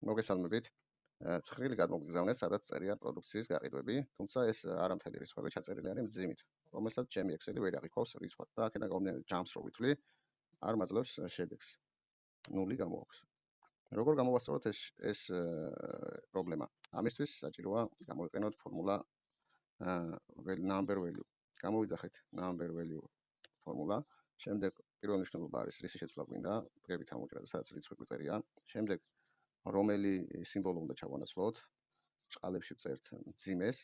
მოგესალმებით. ცხრილი გადმოგგზავნეთ, სადაც წერია პროდუქციის გაყიდვები, თუმცა ეს არა მთელი რიცხვები ჩაწერილი არის მძიმით, რომელსაც ჩემი Excel-ი ვერ აღიქვავს რიცხვად და აქედან გამომდინარე ჯამს რო ვითვლი, არ მაძლევს შედეგს. 0 გამოაქვს. როგორ გამოვასწოროთ ეს პრობლემა? ამისთვის საჭიროა გამოვიყენოთ ფორმულა number value. გამოვიძახეთ number value ფორმულა. შემდეგ პირველი მნიშვნელობა არის რისი შეცვლა გვინდა, დღებით ამოჭრა, სადაც რიცხვი გვწერია. შემდეგ რომელი სიმბოლო უნდა ჩავანაცვლოთ? ჭყალებში ვწერთ მძიმეს,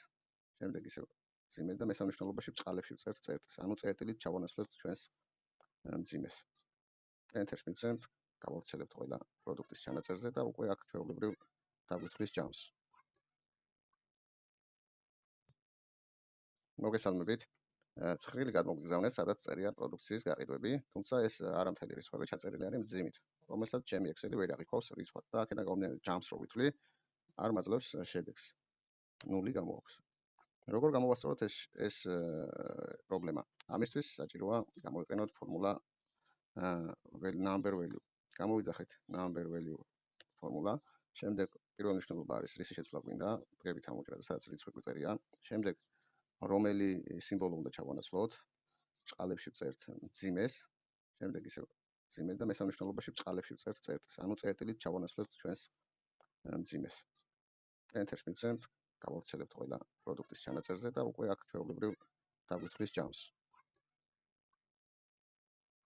შემდეგ ისე მძიმეს და მესამე მნიშვნელობაში ჭყალებში ვწერთ წერტილს. ანუ წერტილით ჩავანაცვლებთ ჩვენს მძიმეს. Enter-ს მივცემთ, გავავრცელებთ ყველა პროდუქტის ჩანაწერზე და უკვე აქ ჩვეულებრივ დავვითვლის ჯამს. მოგესალმებით. ცხრილი გადმოგგზავნეთ, სადაც წერია პროდუქციის გაყიდვები, თუმცა ეს არა მთელი რიცხვები ჩაწერილი არის მძიმით, რომელსაც ჩემი Excel-ი ვერ აღიქვავს რიცხვად და აქედან გამომდინარე ჯამს რო ვითვლი, არ მაძლევს შედეგს. 0 გამოაქვს. როგორ გამოვასწოროთ ეს პრობლემა? ამისთვის საჭიროა გამოვიყენოთ ფორმულა number value. გამოვიძახეთ number value ფორმულა. შემდეგ პირველი მნიშვნელობა არის რისი შეცვლა გვინდა, დღებით ამოჭრა, სადაც რიცხვი გვწერია. შემდეგ რომელი სიმბოლო უნდა ჩავანაცვლოთ? ჭყალებში ვწერთ მძიმეს, შემდეგ ისე მძიმეს და მესამე მნიშვნელობაში ჭყალებში ვწერთ წერტილს. ანუ წერტილით ჩავანაცვლებთ ჩვენს მძიმეს. Enter-ს მივცემთ, გავავრცელებთ ყველა პროდუქტის ჩანაწერზე და უკვე აქ ჩვეულებრივ დავვითვლის ჯამს.